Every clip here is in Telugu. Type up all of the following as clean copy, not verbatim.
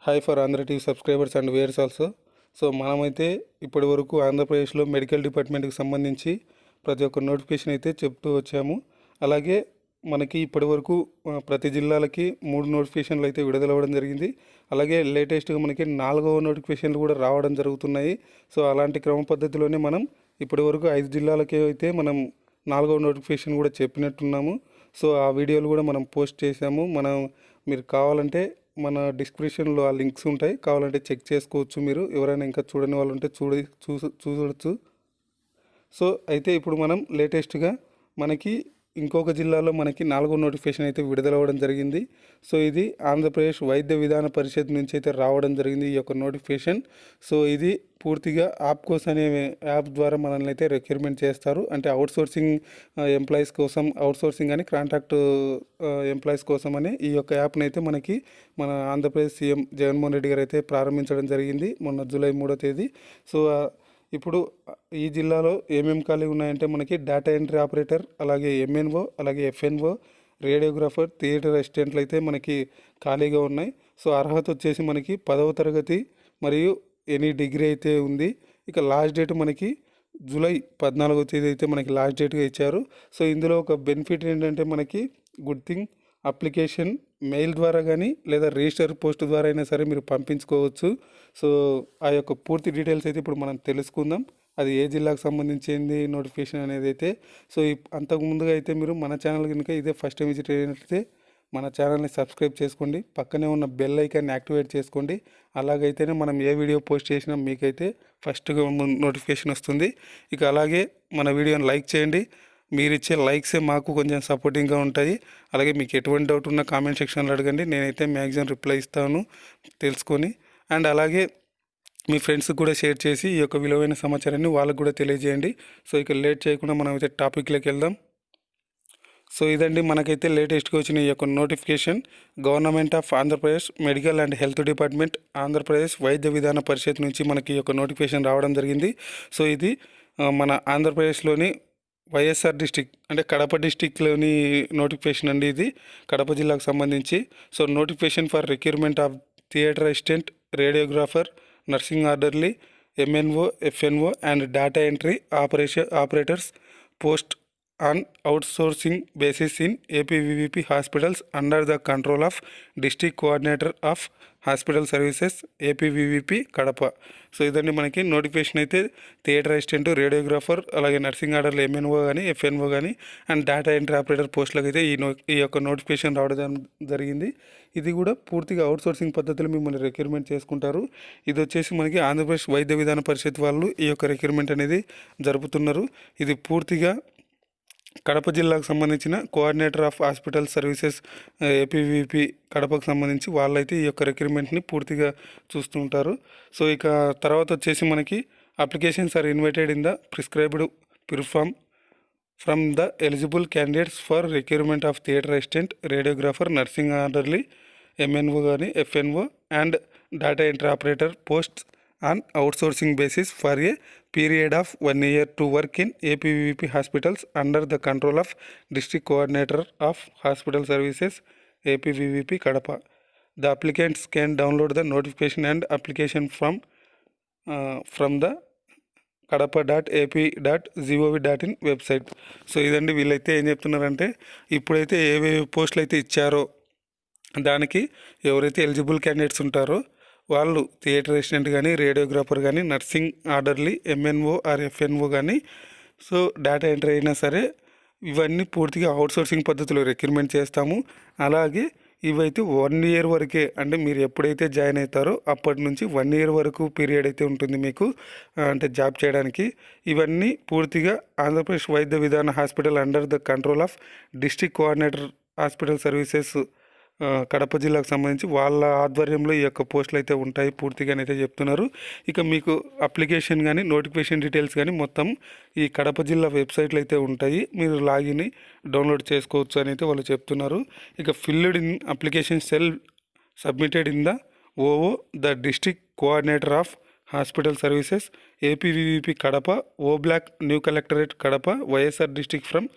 Hi for Andhra TV subscribers and viewers also. So మనమైతే ఇప్పటి వరకు ఆంధ్రప్రదేశ్లో మెడికల్ డిపార్ట్మెంట్కి సంబంధించి ప్రతి ఒక్క నోటిఫికేషన్ అయితే చెప్తూ వచ్చాము. అలాగే మనకి ఇప్పటి వరకు ప్రతి జిల్లాలకి 3 నోటిఫికేషన్లు అయితే విడుదలవ్వడం జరిగింది. అలాగే లేటెస్ట్గా మనకి 4వ నోటిఫికేషన్లు కూడా రావడం జరుగుతున్నాయి. సో అలాంటి క్రమ పద్ధతిలోనే మనం ఇప్పటి వరకు 5 జిల్లాలకి అయితే మనం 4వ నోటిఫికేషన్ కూడా చెప్పినట్టున్నాము. సో ఆ వీడియోలు కూడా మనం పోస్ట్ చేసాము. మీరు కావాలంటే మన డిస్క్రిప్షన్లో ఆ లింక్స్ ఉంటాయి, కావాలంటే చెక్ చేసుకోవచ్చు. మీరు ఎవరైనా ఇంకా చూడని వాళ్ళు ఉంటే చూడవచ్చు. సో అయితే ఇప్పుడు మనం లేటెస్ట్గా మనకి ఇంకొక జిల్లాలో మనకి 4వ నోటిఫికేషన్ అయితే విడుదలవ్వడం జరిగింది. సో ఇది ఆంధ్రప్రదేశ్ వైద్య విధాన పరిషత్ నుంచి అయితే రావడం జరిగింది ఈ యొక్క నోటిఫికేషన్. సో ఇది పూర్తిగా ఆప్కోస్ అనే యాప్ ద్వారా మనల్ని అయితే రిక్రూట్మెంట్ చేస్తారు. అంటే అవుట్సోర్సింగ్ ఎంప్లాయీస్ కోసం, అవుట్సోర్సింగ్ అని కాంట్రాక్ట్ ఎంప్లాయీస్ కోసం అని ఈ యొక్క యాప్ని అయితే మన ఆంధ్రప్రదేశ్ సీఎం జగన్మోహన్ రెడ్డి గారు అయితే ప్రారంభించడం జరిగింది మొన్న జూలై 3వ తేదీ. సో ఇప్పుడు ఈ జిల్లాలో ఏమేమి ఖాళీ ఉన్నాయంటే మనకి డేటా ఎంట్రీ ఆపరేటర్, అలాగే ఎంఎన్ఓ, అలాగే ఎఫ్ఎన్ఓ, రేడియోగ్రాఫర్, థియేటర్ అసిస్టెంట్లు అయితే మనకి ఖాళీగా ఉన్నాయి. సో అర్హత వచ్చేసి మనకి 10వ తరగతి మరియు ఎనీ డిగ్రీ అయితే ఉంది. ఇక లాస్ట్ డేట్ మనకి జూలై 14వ తేదీ అయితే మనకి లాస్ట్ డేట్గా ఇచ్చారు. సో ఇందులో ఒక బెనిఫిట్ ఏంటంటే మనకి గుడ్ థింగ్, అప్లికేషన్ మెయిల్ ద్వారా కానీ లేదా రిజిస్టర్ పోస్ట్ ద్వారా అయినా సరే మీరు పంపించుకోవచ్చు. సో ఆ యొక్క పూర్తి డీటెయిల్స్ అయితే ఇప్పుడు మనం తెలుసుకుందాం. అది ఏ జిల్లాకు సంబంధించింది నోటిఫికేషన్ అనేది అయితే. సో అంతకు ముందుగా అయితే మీరు మన ఛానల్ కనుక ఇదే ఫస్ట్ టైం విజిట్ అయినట్లయితే మన ఛానల్ని సబ్స్క్రైబ్ చేసుకోండి, పక్కనే ఉన్న బెల్ ఐకాన్ని యాక్టివేట్ చేసుకోండి. అలాగైతేనే మనం ఏ వీడియో పోస్ట్ చేసినా మీకైతే ఫస్ట్గా నోటిఫికేషన్ వస్తుంది. ఇక అలాగే మన వీడియోని లైక్ చేయండి. మీరు ఇచ్చే లైక్సే మాకు కొంచెం సపోర్టింగ్గా ఉంటాయి. అలాగే మీకు ఎటువంటి డౌట్ ఉన్నా కామెంట్ సెక్షన్లో అడగండి, నేనైతే మ్యాక్సిమం రిప్లై ఇస్తాను తెలుసుకొని. అండ్ అలాగే మీ ఫ్రెండ్స్కి కూడా షేర్ చేసి ఈ యొక్క విలువైన సమాచారాన్ని వాళ్ళకు కూడా తెలియజేయండి. సో ఇక లేట్ చేయకుండా మనం అయితే టాపిక్లోకి వెళ్దాం. సో ఇదండి మనకైతే లేటెస్ట్గా వచ్చిన ఈ యొక్క notification. Government of Andhra Pradesh medical and health department, Andhra Pradesh Vaidya Vidhana పరిషత్ నుంచి మనకి ఈ యొక్క నోటిఫికేషన్ రావడం జరిగింది. సో ఇది మన ఆంధ్రప్రదేశ్లోని వైఎస్ఆర్ డిస్టిక్ అంటే కడప డిస్టిక్లోని నోటిఫికేషన్ అండి. ఇది కడప జిల్లాకు సంబంధించి. So notification for recruitment of theatre assistant, radiographer, nursing orderly, MNO, F&O and data entry operators post on outsourcing basis in APVVP hospitals under the control of District Coordinator of hospital services APVVP Kadapa. So ఇదండి మనకి నోటిఫికేషన్ అయితే. థియేటర్ అసిస్టెంట్, రేడియోగ్రాఫర్, అలాగే నర్సింగ్ ఆర్డర్లు ఎంఎన్ఓ కానీ, ఎఫ్ఎన్ఓ కానీ అండ్ డేటా ఎంట్రీ ఆపరేటర్ పోస్టులకు అయితే ఈ యొక్క నోటిఫికేషన్ రావడం జరిగింది. ఇది కూడా పూర్తిగా అవుట్సోర్సింగ్ పద్ధతిలో మిమ్మల్ని రిక్రూట్మెంట్ చేసుకుంటారు. ఇది వచ్చేసి మనకి ఆంధ్రప్రదేశ్ వైద్య విధాన పరిషత్ వాళ్ళు ఈ యొక్క రిక్రూట్మెంట్ అనేది జరుపుతున్నారు. ఇది పూర్తిగా కడప జిల్లాకు సంబంధించిన coordinator of hospital services APVP కడపకు సంబంధించి వాళ్ళైతే ఈ యొక్క రిక్రూట్మెంట్ని పూర్తిగా చూస్తూ ఉంటారు. సో ఇక తర్వాత వచ్చేసి మనకి applications are invited in the prescribed proforma from the eligible candidates for recruitment of theatre assistant, radiographer, nursing orderly, MNO కానీ, FNO and data entry operator posts on outsourcing basis for a period of 1 year to work in APVP hospitals under the control of District Coordinator of Hospital Services APVP Kadapa. The applicants can download the notification and application from the kadapa.ap.gov.in website. So ఇదండి వీళ్ళైతే ఏం చెప్తున్నారంటే ఇప్పుడైతే ఏవేవి పోస్టులు అయితే ఇచ్చారో దానికి ఎవరైతే ఎలిజిబుల్ క్యాండిడేట్స్ ఉంటారో వాళ్ళు థియేటర్ అసిస్టెంట్ కానీ, రేడియోగ్రాఫర్ కానీ, nursing orderly, MNO or FNO కానీ, సో డేటా ఎంట్రీ అయినా సరే ఇవన్నీ పూర్తిగా అవుట్సోర్సింగ్ పద్ధతిలో రిక్రూట్మెంట్ చేస్తాము. అలాగే ఇవైతే 1 year వరకే, అంటే మీరు ఎప్పుడైతే జాయిన్ అవుతారో అప్పటి నుంచి 1 year వరకు పీరియడ్ అయితే ఉంటుంది మీకు అంటే జాబ్ చేయడానికి. ఇవన్నీ పూర్తిగా ఆంధ్రప్రదేశ్ వైద్య విధాన hospital under the control of district coordinator hospital services Kadapa జిల్లాకు సంబంధించి వాళ్ళ ఆధ్వర్యంలో ఈ యొక్క పోస్టులు అయితే ఉంటాయి పూర్తిగానైతే చెప్తున్నారు. ఇక మీకు అప్లికేషన్ కానీ, నోటిఫికేషన్ డీటెయిల్స్ కానీ మొత్తం ఈ కడప జిల్లా వెబ్సైట్లో అయితే ఉంటాయి. మీరు లాగిన్ డౌన్లోడ్ చేసుకోవచ్చు అని అయితే వాళ్ళు చెప్తున్నారు. ఇక filled in application shall submitted in the O O the district coordinator of hospital services APVVP Kadapa, oh block, new collectorate Kadapa, YSR district from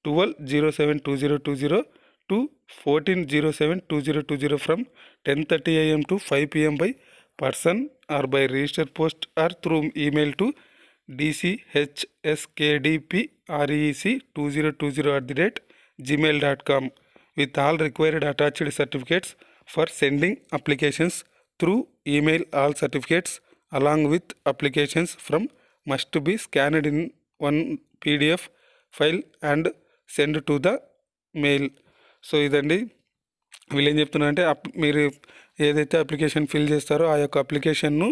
12/07/2020 to 14/07/2020 from 10:30 AM to 5 PM by person or by registered post or through email to dchskdprec2020@gmail.com with all required attached certificates for sending applications through email. All certificates along with applications from must be scanned in one PDF file and send to the mail. So ఇదండి వీళ్ళు ఏం చెప్తున్నా అంటే మీరు ఏదైతే అప్లికేషన్ ఫిల్ చేస్తారో ఆ యొక్క అప్లికేషన్ను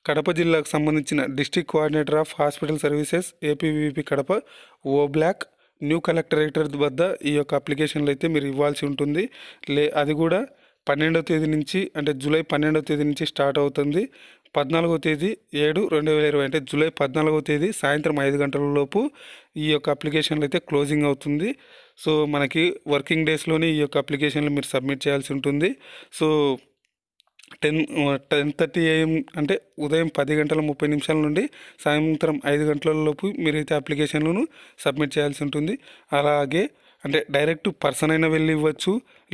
కడప జిల్లాకు సంబంధించిన district coordinator of hospital services APVP Kadapa oh block new collectorate వద్ద ఈ యొక్క అప్లికేషన్లు అయితే మీరు ఇవ్వాల్సి ఉంటుంది. అది కూడా 12వ తేదీ నుంచి అంటే జూలై 12వ తేదీ నుంచి స్టార్ట్ అవుతుంది. 14వ తేదీ 7/2020 అంటే జూలై 14వ తేదీ సాయంత్రం 5 గంటల లోపు ఈ యొక్క అప్లికేషన్లు అయితే క్లోజింగ్ అవుతుంది. సో మనకి వర్కింగ్ డేస్లోనే ఈ యొక్క అప్లికేషన్లు మీరు సబ్మిట్ చేయాల్సి ఉంటుంది. సో 10:30 AM అంటే ఉదయం 10:30 నుండి సాయంత్రం 5 గంటల లోపు మీరైతే అప్లికేషన్లను సబ్మిట్ చేయాల్సి ఉంటుంది. అలాగే అంటే డైరెక్ట్ పర్సన్ అయినా వెళ్ళి ఇవ్వచ్చు,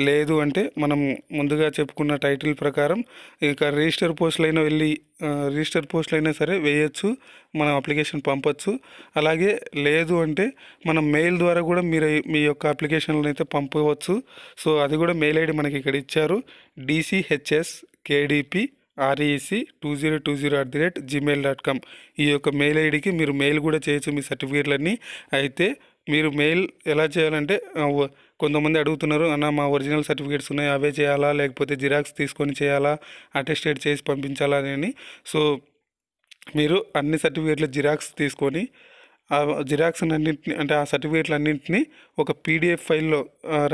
లేదు అంటే మనం ముందుగా చెప్పుకున్న టైటిల్ ప్రకారం ఇక రిజిస్టర్ పోస్టులు అయినా సరే వేయచ్చు, మనం అప్లికేషన్ పంపచ్చు. అలాగే లేదు అంటే మనం మెయిల్ ద్వారా కూడా మీ యొక్క అప్లికేషన్లను అయితే పంపవచ్చు. సో అది కూడా మెయిల్ ఐడి మనకి ఇక్కడ ఇచ్చారు, dchskdprec2020@gmail.com. ఈ యొక్క మెయిల్ ఐడికి మీరు మెయిల్ కూడా చేయొచ్చు మీ సర్టిఫికేట్లన్నీ. అయితే మీరు మెయిల్ ఎలా చేయాలంటే కొంతమంది అడుగుతున్నారు, అన్న మా ఒరిజినల్ సర్టిఫికేట్స్ ఉన్నాయి అవే చేయాలా లేకపోతే జిరాక్స్ తీసుకొని చేయాలా, అటెస్టేట్ చేసి పంపించాలా అని. సో మీరు అన్ని సర్టిఫికేట్ల జిరాక్స్ తీసుకొని ఆ జిరాక్స్ అన్నింటినీ అంటే ఆ సర్టిఫికేట్లు అన్నింటినీ ఒక PDF ఫైల్లో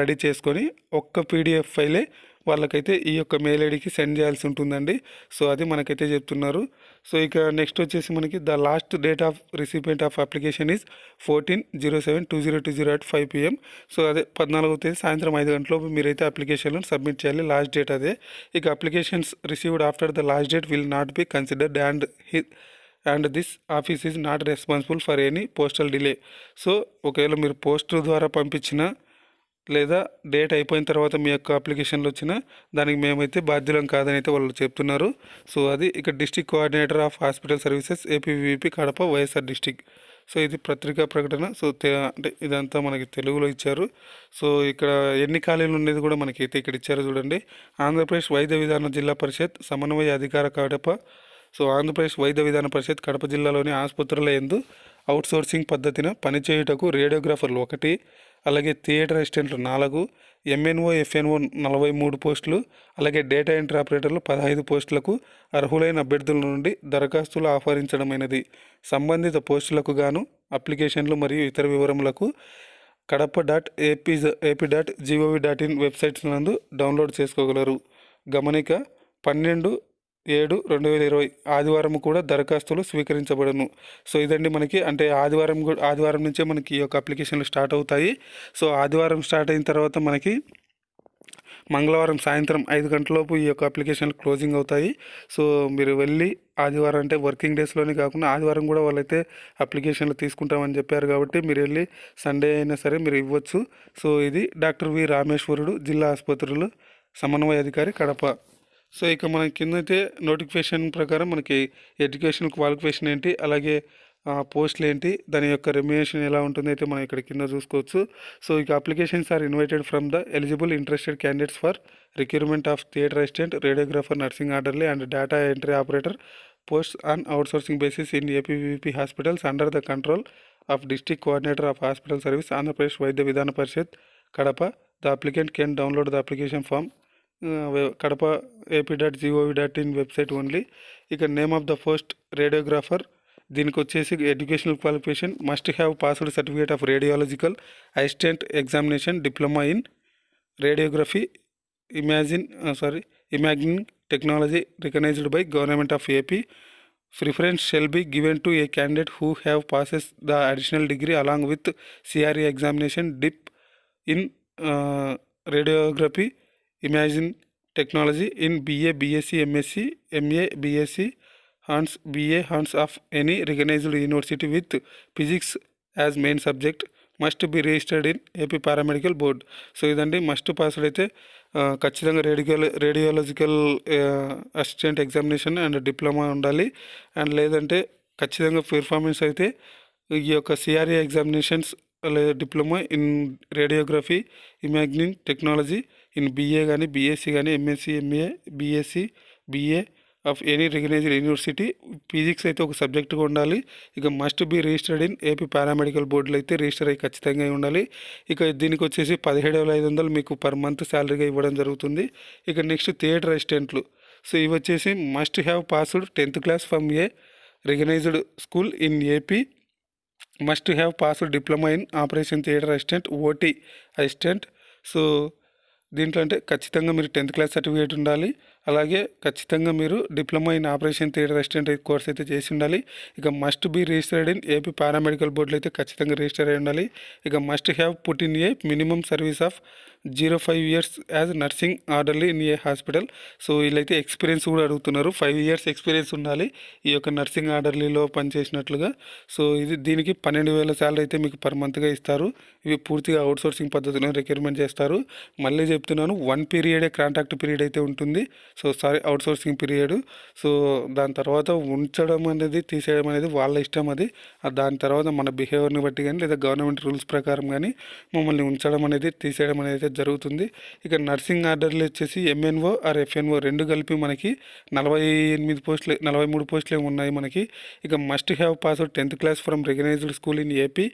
రెడీ చేసుకొని ఒక్క PDF ఫైలే వాళ్ళకైతే ఈ యొక్క మెయిల్ ఐడికి సెండ్ చేయాల్సి ఉంటుందండి. సో అది మనకైతే చెప్తున్నారు. సో ఇక నెక్స్ట్ వచ్చేసి మనకి the last date of recipient of application is 14/07/2020 5 PM. So అదే 14వ తేదీ సాయంత్రం 5 గంటలలోపు మీరైతే అప్లికేషన్లను సబ్మిట్ చేయాలి. లాస్ట్ డేట్ అదే. ఇక applications received after the last date will not be considered and this office is not responsible for any postal delay. So ఒకవేళ మీరు పోస్ట్ ద్వారా పంపించిన లేదా డేట్ అయిపోయిన తర్వాత మీ యొక్క అప్లికేషన్లు వచ్చినా దానికి మేమైతే బాధ్యులం కాదని అయితే వాళ్ళు చెప్తున్నారు. సో అది ఇక district coordinator of hospital services APVP Kadapa YSR district. So ఇది పత్రికా ప్రకటన. సో అంటే ఇదంతా మనకి తెలుగులో ఇచ్చారు. సో ఇక్కడ ఎన్ని ఖాళీలు ఉండేది కూడా మనకి అయితే ఇక్కడ ఇచ్చారు చూడండి. ఆంధ్రప్రదేశ్ వైద్య విధాన జిల్లా పరిషత్ సమన్వయ అధికార కడప. సో ఆంధ్రప్రదేశ్ వైద్య విధాన పరిషత్ కడప జిల్లాలోని ఆసుపత్రుల యందు అవుట్సోర్సింగ్ పద్ధతిన పనిచేయుటకు రేడియోగ్రాఫర్లు 1, అలాగే థియేటర్ అసిస్టెంట్లు 4, MNO FNO 43 పోస్టులు, అలాగే డేటా ఎంట్రీ ఆపరేటర్లు 15 పోస్టులకు అర్హులైన అభ్యర్థుల నుండి దరఖాస్తులు ఆహ్వానించడమైనది. సంబంధిత పోస్టులకు గాను అప్లికేషన్లు మరియు ఇతర వివరములకు kadapa.ap.gov.in వెబ్సైట్స్ నందు డౌన్లోడ్ చేసుకోగలరు. గమనిక 12/7/2020 ఆదివారం కూడా దరఖాస్తులు స్వీకరించబడను. సో ఇదండి మనకి అంటే ఆదివారం నుంచే మనకి ఈ యొక్క అప్లికేషన్లు స్టార్ట్ అవుతాయి. సో ఆదివారం స్టార్ట్ అయిన తర్వాత మనకి మంగళవారం సాయంత్రం 5 గంటలలోపు ఈ యొక్క అప్లికేషన్లు క్లోజింగ్ అవుతాయి. సో మీరు వెళ్ళి ఆదివారం అంటే వర్కింగ్ డేస్లోనే కాకుండా ఆదివారం కూడా వాళ్ళైతే అప్లికేషన్లు తీసుకుంటామని చెప్పారు కాబట్టి మీరు వెళ్ళి సండే అయినా సరే మీరు ఇవ్వచ్చు. సో ఇది డాక్టర్ వి రామేశ్వరుడు, జిల్లా ఆసుపత్రులు సమన్వయ అధికారి కడప. సో ఇక మన కింద అయితే నోటిఫికేషన్ ప్రకారం మనకి ఎడ్యుకేషన్ క్వాలిఫికేషన్ ఏంటి, అలాగే పోస్టులు ఏంటి, దాని యొక్క రెమ్యునేషన్ ఎలా ఉంటుంది అయితే మనం ఇక్కడ కింద చూసుకోవచ్చు. సో ఇక applications are invited from the eligible interested candidates for recruitment of theatre assistant, radiographer, nursing orderly and data entry operator posts on outsourcing basis in APVP hospitals under the control of district coordinator of hospital service Andhra Pradesh Vaidya Vidhana Parishad Kadapa. The applicant can download the application form Kadapa ap.gov.in website only. ఇక name of the post radiographer, దీనికి వచ్చేసి educational qualification must have passed certificate of radiological assistant examination, diploma in radiography, imaging technology recognised by government of AP. Preference shall be given to a candidate who have passes the additional degree along with CRE examination, dip in radiography, imaging technology in BA, BSc, MSc, MA, BSc, Hans, BA, Hans of any recognized university with physics as main subject, must be registered in AP paramedical board. So ఇదండి మస్ట్ పాస్డ్ అయితే ఖచ్చితంగా radiological assistant examination and diploma ఉండాలి. అండ్ లేదంటే ఖచ్చితంగా పెర్ఫార్మెన్స్ అయితే ఈ యొక్క సిఆర్ఏ ఎగ్జామినేషన్స్ లేదా diploma in radiography imaging technology in BA కానీ బీఎస్సీ కానీ MSc MA BSc BA of any recognised university. Physics అయితే ఒక సబ్జెక్టుగా ఉండాలి. ఇక must be registered in AP paramedical బోర్డులో అయితే రిజిస్టర్ అయ్యి ఖచ్చితంగా ఉండాలి. ఇక దీనికి వచ్చేసి 17,500 మీకు పర్ మంత్ శాలరీగా ఇవ్వడం జరుగుతుంది. ఇక నెక్స్ట్ థియేటర్ అసిస్టెంట్లు. సో ఇవి వచ్చేసి must have passed 10th class from a recognised school in AP. Must have passed diploma in operation theatre assistant OT assistant. So దీంట్లో అంటే ఖచ్చితంగా మీరు 10th క్లాస్ సర్టిఫికేట్ ఉండాలి. అలాగే ఖచ్చితంగా మీరు diploma in operation theatre assistant course అయితే చేసి ఉండాలి. ఇక must be registered in AP paramedical బోర్డులో అయితే ఖచ్చితంగా రిజిస్టర్ అయి ఉండాలి. ఇక must have put in a minimum service of 0.5 years as nursing orderly in a hospital. So వీళ్ళైతే ఎక్స్పీరియన్స్ కూడా అడుగుతున్నారు. 5 years ఎక్స్పీరియన్స్ ఉండాలి ఈ యొక్క నర్సింగ్ ఆర్డర్లీలో పనిచేసినట్లుగా. సో దీనికి 12,000 శాలరీ అయితే మీకు పర్ మంత్గా ఇస్తారు. ఇవి పూర్తిగా అవుట్సోర్సింగ్ పద్ధతిలో రిక్రూట్మెంట్ చేస్తారు. మళ్ళీ చెప్తున్నాను, 1 పీరియడే కాంట్రాక్ట్ పీరియడ్ అయితే ఉంటుంది. So outsourcing period. సో దాని తర్వాత ఉంచడం అనేది తీసేయడం అనేది వాళ్ళ ఇష్టం. అది దాని తర్వాత మన బిహేవియర్ని బట్టి కానీ లేదా గవర్నమెంట్ రూల్స్ ప్రకారం కానీ మమ్మల్ని ఉంచడం అనేది తీసేయడం అనేది జరుగుతుంది. ఇక నర్సింగ్ ఆర్డర్లు వచ్చేసి ఎంఎన్ఓ ఆర్ ఎఫ్ఎన్ఓ రెండు కలిపి మనకి 48 పోస్టులు 43 పోస్టులు ఉన్నాయి మనకి. ఇక must have passed 10th class from recognised school in AP.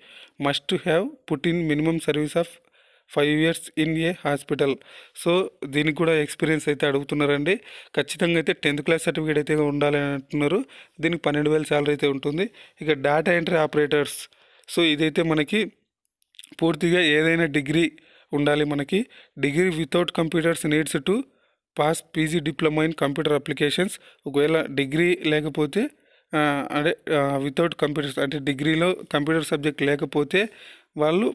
Must have put in minimum service of 5 years in a hospital. So దీనికి కూడా ఎక్స్పీరియన్స్ అయితే అడుగుతున్నారండి. ఖచ్చితంగా అయితే 10th క్లాస్ సర్టిఫికేట్ అయితే ఉండాలి అని అంటున్నారు. దీనికి 12,000 శాలరీ అయితే ఉంటుంది. ఇక డేటా ఎంట్రీ ఆపరేటర్స్. సో ఇదైతే మనకి పూర్తిగా ఏదైనా డిగ్రీ ఉండాలి మనకి. Degree without computers needs to pass PG diploma in computer applications. ఒకవేళ డిగ్రీ లేకపోతే అంటే వితౌట్ కంప్యూటర్స్ అంటే డిగ్రీలో కంప్యూటర్ సబ్జెక్ట్ లేకపోతే వాళ్ళు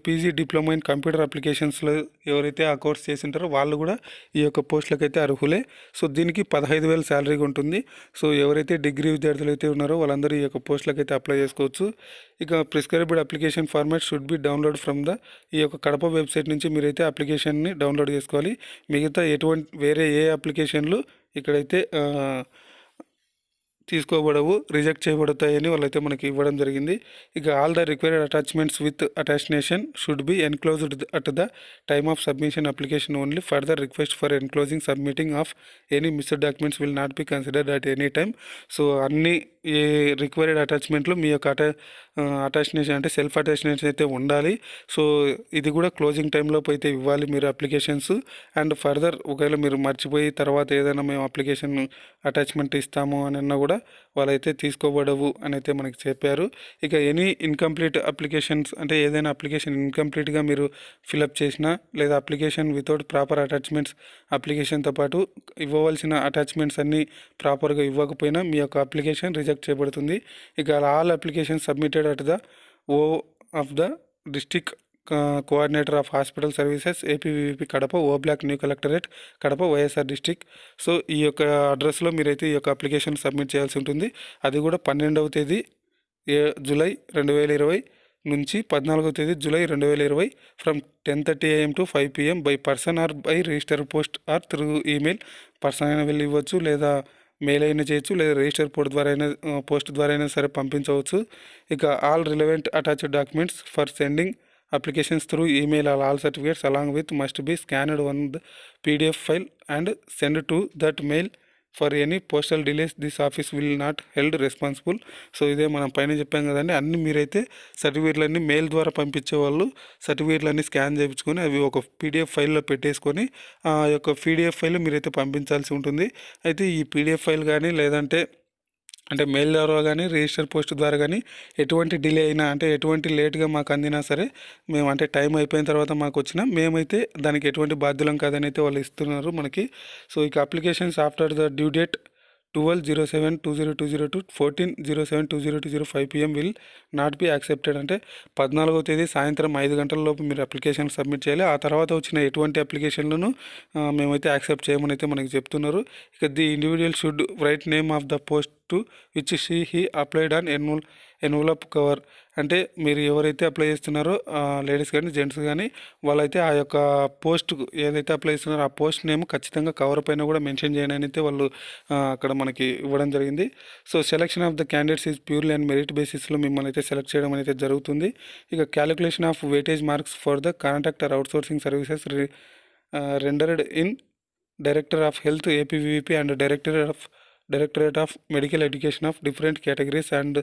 పీజీ డిప్లొమా ఇన్ కంప్యూటర్ అప్లికేషన్స్లో ఎవరైతే ఆ కోర్స్ చేసి ఉంటారో వాళ్ళు కూడా ఈ యొక్క పోస్టులకు అయితే అర్హులే. సో దీనికి 15,000 శాలరీగా ఉంటుంది. సో ఎవరైతే డిగ్రీ విద్యార్థులు అయితే ఉన్నారో వాళ్ళందరూ ఈ యొక్క పోస్టులకు అయితే అప్లై చేసుకోవచ్చు. ఇక prescribed application format should be download from ఈ యొక్క కడప వెబ్సైట్ నుంచి మీరైతే అప్లికేషన్ని డౌన్లోడ్ చేసుకోవాలి. మిగతా వేరే ఏ అప్లికేషన్లు ఇక్కడైతే తీసుకోబడవు, రిజెక్ట్ చేయబడతాయని వాళ్ళైతే మనకి ఇవ్వడం జరిగింది. ఇక all the required attachments with attestation should be enclosed at the time of submission application only. Further request for enclosing submitting of any missed documents will not be considered at any time. So అన్ని ఏ రిక్వైర్డ్ అటాచ్మెంట్లు మీ యొక్క అటాచ్నేషన్ అంటే సెల్ఫ్ అటాచ్నేషన్ అయితే ఉండాలి. సో ఇది కూడా క్లోజింగ్ టైంలోపు అయితే ఇవ్వాలి మీరు అప్లికేషన్స్. అండ్ ఫర్దర్ ఒకవేళ మీరు మర్చిపోయి తర్వాత ఏదైనా మేము అప్లికేషన్ అటాచ్మెంట్ ఇస్తాము అని అన్నా కూడా వాళ్ళైతే తీసుకోబడవు అని అయితే మనకి చెప్పారు. ఇక ఎనీ ఇన్కంప్లీట్ అప్లికేషన్స్ అంటే ఏదైనా అప్లికేషన్ ఇన్కంప్లీట్గా మీరు ఫిలప్ చేసినా లేదా అప్లికేషన్ వితౌట్ ప్రాపర్ అటాచ్మెంట్స్ అప్లికేషన్తో పాటు ఇవ్వవలసిన అటాచ్మెంట్స్ అన్నీ ప్రాపర్గా ఇవ్వకపోయినా మీ యొక్క అప్లికేషన్ రిజెక్ట్ చేయబడుతుంది. ఇక all application submitted at the O of the district coordinator of hospital services APVP Kadapa oh block new collectorate Kadapa YSR district. So ఈ యొక్క అడ్రస్లో మీరైతే ఈ యొక్క అప్లికేషన్ సబ్మిట్ చేయాల్సి ఉంటుంది. అది కూడా 12వ తేదీ జూలై 2020 నుంచి 14వ తేదీ July 2020 from 10:30 AM to 5 PM by person are by register post or through email. Person అయినా వెళ్ళి ఇవ్వచ్చు, లేదా మెయిల్ అయినా చేయొచ్చు, లేదా రిజిస్టర్ పోస్ట్ ద్వారా అయినా సరే పంపించవచ్చు. ఇక all relevant attached documents for sending applications through email or all certificates along with must be scanned on the PDF file and sent to that mail. For any postal delays this office will not held responsible. So ఇదే మనం పైన చెప్పాం కదండి, అన్ని మీరైతే సర్టిఫికేట్లన్నీ మెయిల్ ద్వారా పంపించే వాళ్ళు సర్టిఫికేట్లన్నీ స్కాన్ చేయించుకొని అవి ఒక పీడిఎఫ్ ఫైల్లో పెట్టేసుకొని ఆ యొక్క పీడిఎఫ్ ఫైల్ మీరైతే పంపించాల్సి ఉంటుంది. అయితే ఈ పీడిఎఫ్ ఫైల్ కానీ లేదంటే అంటే మెయిల్ ద్వారా కానీ రిజిస్టర్ పోస్ట్ ద్వారా కానీ ఎటువంటి డిలే అయినా అంటే ఎటువంటి లేట్గా మాకు అందినా సరే మేము అంటే టైం అయిపోయిన తర్వాత మాకు వచ్చినా మేమైతే దానికి ఎటువంటి బాధ్యులం కాదని అయితే వాళ్ళు ఇస్తున్నారు మనకి. సో ఇక applications after the due date 12/07/2020 to 14/07/2020 5 PM will not be accepted. అంటే 14వ తేదీ సాయంత్రం 5 గంటల లోపు మీరు అప్లికేషన్ సబ్మిట్ చేయాలి. ఆ తర్వాత వచ్చిన ఎటువంటి అప్లికేషన్లను మేమైతే యాక్సెప్ట్ చేయమని అయితే మనకి చెప్తున్నారు. ఇక the individual should write name of the post to which he applied on envelope cover అంటే మీరు ఎవరైతే అప్లై చేస్తున్నారో లేడీస్ కానీ జెంట్స్ కానీ వాళ్ళైతే ఆ యొక్క పోస్ట్ ఏదైతే అప్లై చేస్తున్నారో ఆ పోస్ట్ నేమ్ ఖచ్చితంగా కవర్ పైన కూడా మెన్షన్ చేయని అయితే వాళ్ళు అక్కడ మనకి ఇవ్వడం జరిగింది. So selection of the candidates is purely and merit బేసిస్లో మిమ్మల్ని అయితే సెలెక్ట్ చేయడం అయితే జరుగుతుంది. ఇక calculation of weightage marks for the contract or outsourcing services rendered in director of health APVP and directorate of medical education of different categories and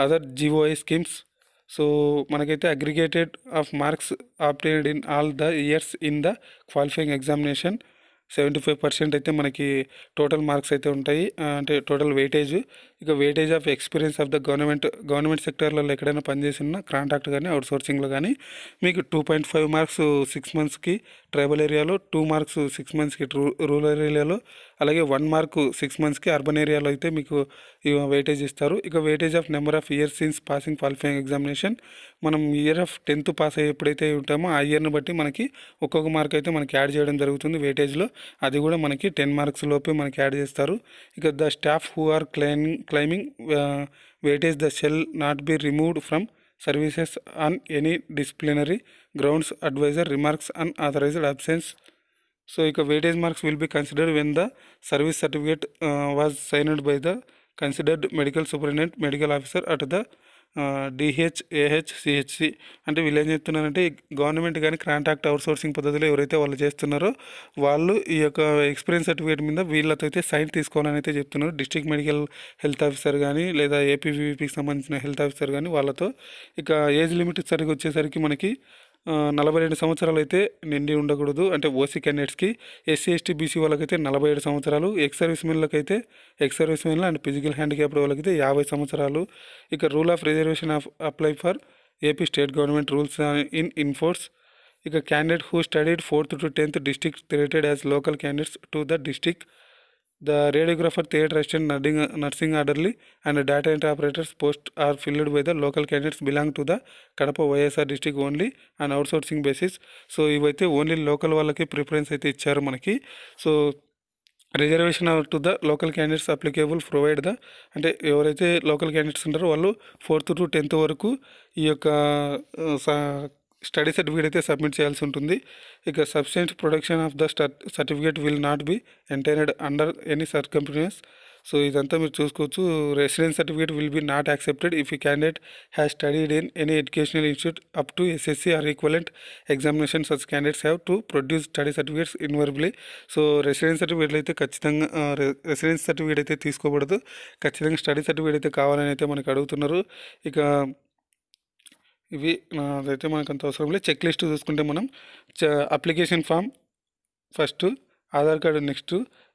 other GOI schemes. So మనకైతే aggregated of marks obtained in all the years in the qualifying examination 75% అయితే మనకి టోటల్ మార్క్స్ అయితే ఉంటాయి, అంటే టోటల్ వెయిటేజ్. ఇక weightage of experience of the government సెక్టర్లలో ఎక్కడైనా పనిచేసిన కాంట్రాక్ట్ కానీ అవుట్సోర్సింగ్లో కానీ మీకు 2.5 మార్క్స్ 6 మంత్స్కి ట్రైబల్ ఏరియాలో, 2 మార్క్స్ 6 మంత్స్కి రూరల్ ఏరియాలో, అలాగే 1 మార్క్ 6 మంత్స్కి అర్బన్ ఏరియాలో అయితే మీకు వెయిటేజ్ ఇస్తారు. ఇక weightage of number of years since passing qualifying examination, మనం ఇయర్ ఆఫ్ 10th పాస్ అయ్యి ఎప్పుడైతే ఉంటామో ఆ ఇయర్ని బట్టి మనకి ఒక్కొక్క మార్క్ అయితే మనకి యాడ్ చేయడం జరుగుతుంది వెయిటేజ్లో. అది కూడా మనకి 10 మార్క్స్ లోపే మనకి యాడ్ చేస్తారు. ఇక the staff who are claiming weightage the shall not be removed from services on any disciplinary grounds అడ్వైజర్ రిమార్క్స్ అన్ఆథరైజ్డ్ అబ్సెన్స్. సో ఇక weightage marks will be considered when the service certificate was signed by the considered medical superintendent medical officer at the DH AH CHC. అంటే వీళ్ళు ఏం చెప్తున్నారంటే గవర్నమెంట్ కానీ కాంట్రాక్ట్ అవుట్సోర్సింగ్ పద్ధతిలో ఎవరైతే వాళ్ళు చేస్తున్నారో వాళ్ళు ఈ యొక్క ఎక్స్పీరియన్స్ సర్టిఫికేట్ మీద వీళ్ళతో అయితే సైన్ తీసుకోవాలని అయితే చెప్తున్నారు. డిస్ట్రిక్ట్ మెడికల్ హెల్త్ ఆఫీసర్ కానీ లేదా ఏపీవీపీకి సంబంధించిన హెల్త్ ఆఫీసర్ కానీ వాళ్ళతో. ఇక ఏజ్ లిమిట్ సరిగ్గా వచ్చేసరికి మనకి 42 సంవత్సరాలు అయితే నిండి ఉండకూడదు, అంటే ఓసీ క్యాండిడేట్స్కి. ఎస్సీ ఎస్టీ బీసీ వాళ్ళకైతే 47 సంవత్సరాలు, ఎక్స్ సర్వీస్ మెన్లు అండ్ ఫిజికల్ హ్యాండిక్యాప్డ్ వాళ్ళకైతే 50 సంవత్సరాలు. ఇక rule of reservation of apply for AP state government rules in force. ఇక candidate who studied 4th to 10th district rated as local candidates to the district. The radiographer, theatre assistant, nursing orderly and data entry operators post are filled by the local candidates belong to the Kadapa YSR district only and outsourcing basis. So ఇవైతే ఓన్లీ లోకల్ వాళ్ళకి ప్రిఫరెన్స్ అయితే ఇచ్చారు మనకి. So reservation to the local candidates applicable provide the, అంటే ఎవరైతే లోకల్ క్యాండిడేట్స్ ఉంటారో వాళ్ళు 4th to 10th వరకు ఈ యొక్క స్టడీ సర్టిఫికేట్ అయితే సబ్మిట్ చేయాల్సి ఉంటుంది. ఇక subsequent production of the certificate will not be entertained under any circumstances. So ఇదంతా మీరు చూసుకోవచ్చు. Residence certificate will be not accepted if ఈ candidate has studied in any educational institute up to SSC or equivalent examination. Such candidates have to produce study certificates invariably. So residence సర్టిఫికేట్లు అయితే ఖచ్చితంగా రెసిడెన్స్ సర్టిఫికేట్ అయితే తీసుకోకూడదు, ఖచ్చితంగా స్టడీ సర్టిఫికేట్ అయితే కావాలని అయితే మనకు అడుగుతున్నారు. ఇక ఇవి అదైతే మనకు అంత అవసరం లేదు. చెక్ లిస్ట్ చూసుకుంటే మనం application form first, Aadhaar card next,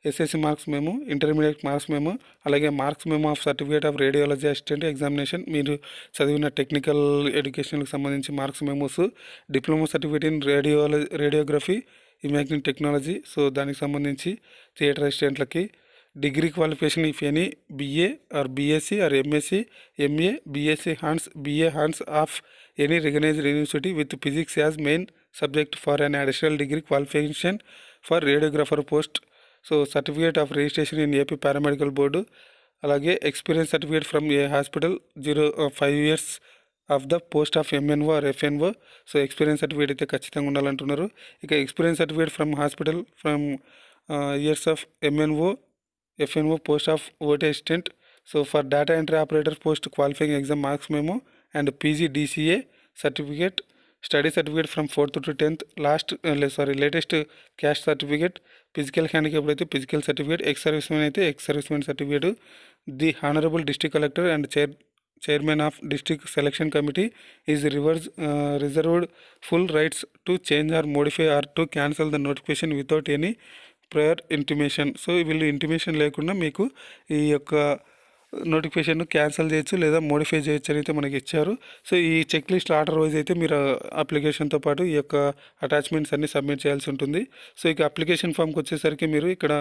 SSC marks memo, intermediate marks memo, అలాగే marks memo of certificate of radiology assistant examination, మీరు చదివిన టెక్నికల్ ఎడ్యుకేషన్కి సంబంధించి marks memos, diploma certificate in radiography imaging technology, so దానికి సంబంధించి థియేటర్ అసిస్టెంట్లకి, degree qualification if any BA or BSc or MSc MA BSc hons BA hons of any recognised university with physics as main subject for an additional degree qualification for radiographer post. So certificate of registration in AP paramedical board, అలాగే experience certificate from a hospital 5 years of the post of MNO or FNO. So experience certificate అయితే ఖచ్చితంగా ఉండాలంటున్నారు. ఇక experience certificate from hospital from years of MNO FNO post of OT assistant. So for data entry operator post qualifying exam marks memo and PGDCA certificate, study certificate from 4th to 10th, latest caste certificate, physical handicapped అయితే ఫిజికల్ సర్టిఫికేట్, ఎక్స్ సర్వీస్మెన్ అయితే ex servicemen certificate. The honourable district collector and chairman of district selection committee is reserved full rights to change or modify or to cancel the notification without any prior intimation. So వీళ్ళు ఇంటిమేషన్ లేకుండా మీకు ఈ యొక్క నోటిఫికేషన్ క్యాన్సిల్ చేయొచ్చు లేదా మోడిఫై చేయొచ్చు అని అయితే మనకి ఇచ్చారు. సో ఈ చెక్ లిస్ట్ ఆర్డర్ వైజ్ అయితే మీరు అప్లికేషన్తో పాటు ఈ యొక్క అటాచ్మెంట్స్ అన్నీ సబ్మిట్ చేయాల్సి ఉంటుంది. సో ఇక అప్లికేషన్ ఫామ్కి వచ్చేసరికి మీరు ఇక్కడ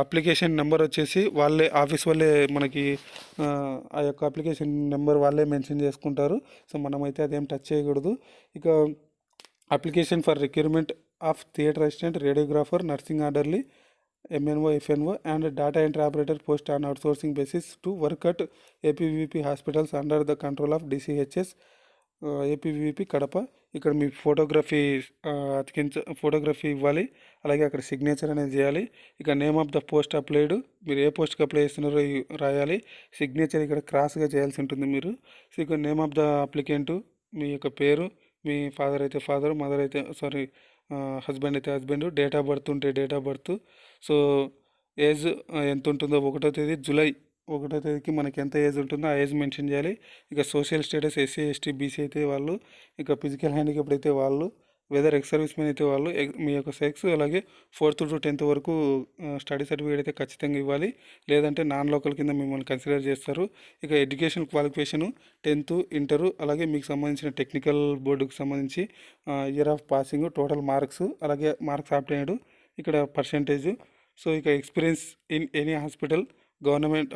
అప్లికేషన్ నెంబర్ వచ్చేసి వాళ్ళే ఆఫీస్ వాళ్ళే మనకి ఆ యొక్క అప్లికేషన్ నెంబర్ వాళ్ళే మెన్షన్ చేసుకుంటారు. సో మనమైతే అదేం టచ్ చేయకూడదు. ఇక application for recruitment of theatre assistant, radiographer, nursing orderly MNO, FNO, and data entry operator post on outsourcing basis to work at APVP hospitals under the control of DCHS, APVP Kadapa. ఇక్కడ మీ ఫోటోగ్రఫీ ఇవ్వాలి, అలాగే అక్కడ సిగ్నేచర్ అనేది చేయాలి. ఇక name of the post applied, మీరు ఏ పోస్ట్కి అప్లై చేస్తున్నారో రాయాలి. సిగ్నేచర్ ఇక్కడ క్రాస్గా చేయాల్సి ఉంటుంది మీరు. సో ఇక నేమ్ ఆఫ్ ద అప్లికెంటు, మీ యొక్క పేరు, మీ ఫాదర్ అయితే ఫాదర్, మదర్ అయితే హస్బెండ్ అయితే హస్బెండ్, డేట్ ఆఫ్ బర్త్ ఉంటే date of birth. So age ఎంత ఉంటుందో 1వ తేదీ జూలై 1వ తేదీకి మనకి ఎంత ఏజ్ ఉంటుందో ఆ ఏజ్ మెన్షన్ చేయాలి. ఇక social status SC ST BC అయితే వాళ్ళు, ఇక ఫిజికల్ హ్యాండిక్యాప్డ్ అయితే వాళ్ళు, వెదర్ ఎక్స్ సర్వీస్ మెన్ అయితే వాళ్ళు, మీ యొక్క సెక్స్, అలాగే 4th to 10th వరకు స్టడీ సర్టిఫికేట్ అయితే ఖచ్చితంగా ఇవ్వాలి. లేదంటే నాన్ లోకల్ కింద మిమ్మల్ని కన్సిడర్ చేస్తారు. ఇక ఎడ్యుకేషన్ క్వాలిఫికేషను 10th, ఇంటరు, అలాగే మీకు సంబంధించిన టెక్నికల్ బోర్డుకు సంబంధించి year of passing, total marks, అలాగే మార్క్స్ ఆప్టైన్డ్, ఇక్కడ పర్సంటేజ్. సో ఇక experience in any hospital, government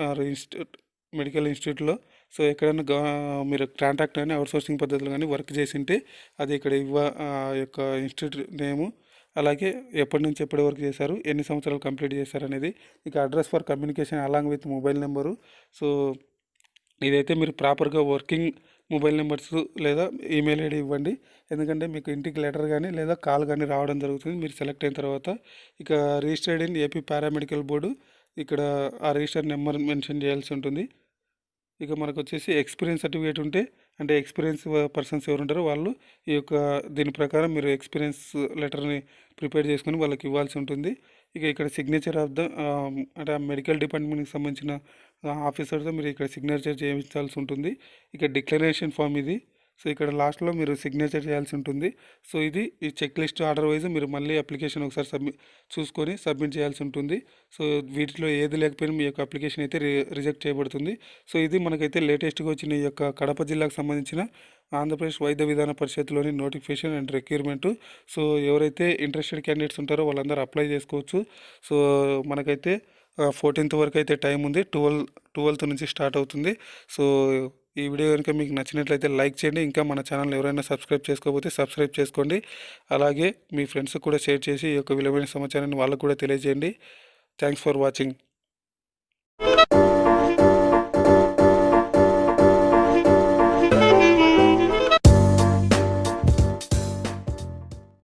medical ఇన్స్టిట్యూట్లో, సో ఎక్కడైనా మీరు కాంట్రాక్ట్ కానీ అవుట్సోర్సింగ్ పద్ధతులు కానీ వర్క్ చేసింటే అది ఇక్కడ యొక్క ఇన్స్టిట్యూట్ నేము, అలాగే ఎప్పటి నుంచి ఎప్పటి వరకు చేశారు, ఎన్ని సంవత్సరాలు కంప్లీట్ చేశారు అనేది. ఇక address for communication along with mobile number. So ఇదైతే మీరు ప్రాపర్గా వర్కింగ్ మొబైల్ నెంబర్స్ లేదా ఈమెయిల్ ఐడి ఇవ్వండి, ఎందుకంటే మీకు ఇంటికి లెటర్ కానీ లేదా కాల్ కానీ రావడం జరుగుతుంది మీరు సెలెక్ట్ అయిన తర్వాత. ఇక registered in AP paramedical board, ఇక్కడ ఆ రిజిస్టర్ నెంబర్ మెన్షన్ చేయాల్సి ఉంటుంది. ఇక మనకు వచ్చేసి ఎక్స్పీరియన్స్ సర్టిఫికేట్ ఉంటే, అంటే ఎక్స్పీరియన్స్ పర్సన్స్ ఎవరు ఉంటారో వాళ్ళు ఈ యొక్క దీని ప్రకారం మీరు ఎక్స్పీరియన్స్ లెటర్ని ప్రిపేర్ చేసుకొని వాళ్ళకి ఇవ్వాల్సి ఉంటుంది. ఇక ఇక్కడ సిగ్నేచర్ ఆఫ్ ద అంటే ఆ మెడికల్ డిపార్ట్మెంట్కి సంబంధించిన ఆఫీసర్తో మీరు ఇక్కడ సిగ్నేచర్ చేయించాల్సి ఉంటుంది. ఇక డిక్లరేషన్ ఫామ్ ఇది. సో ఇక్కడ లాస్ట్లో మీరు సిగ్నేచర్ చేయాల్సి ఉంటుంది. సో ఇది ఈ చెక్ లిస్ట్ ఆర్డర్ వైజ్ మీరు మళ్ళీ అప్లికేషన్ ఒకసారి చూసుకొని సబ్మిట్ చేయాల్సి ఉంటుంది. సో వీటిలో ఏది లేకపోయినా మీ యొక్క అప్లికేషన్ అయితే రిజెక్ట్ చేయబడుతుంది. సో ఇది మనకైతే లేటెస్ట్గా వచ్చిన ఈ యొక్క కడప జిల్లాకు సంబంధించిన ఆంధ్రప్రదేశ్ వైద్య విధాన పరిషత్లోని నోటిఫికేషన్ అండ్ రిక్రూట్మెంట్. సో ఎవరైతే ఇంట్రెస్టెడ్ క్యాండిడేట్స్ ఉంటారో వాళ్ళందరూ అప్లై చేసుకోవచ్చు. సో మనకైతే 14th వరకు అయితే టైం ఉంది, 12th నుంచి స్టార్ట్ అవుతుంది. సో ఈ వీడియో కనుక మీకు నచ్చినట్లయితే లైక్ చేయండి. ఇంకా మన ఛానల్ ఎవరైనా సబ్స్క్రైబ్ చేసుకోకపోతే సబ్స్క్రైబ్ చేసుకోండి. అలాగే మీ ఫ్రెండ్స్కి కూడా షేర్ చేసి ఈ యొక్క విలువైన సమాచారాన్ని వాళ్ళకు కూడా తెలియజేయండి. Thanks for watching.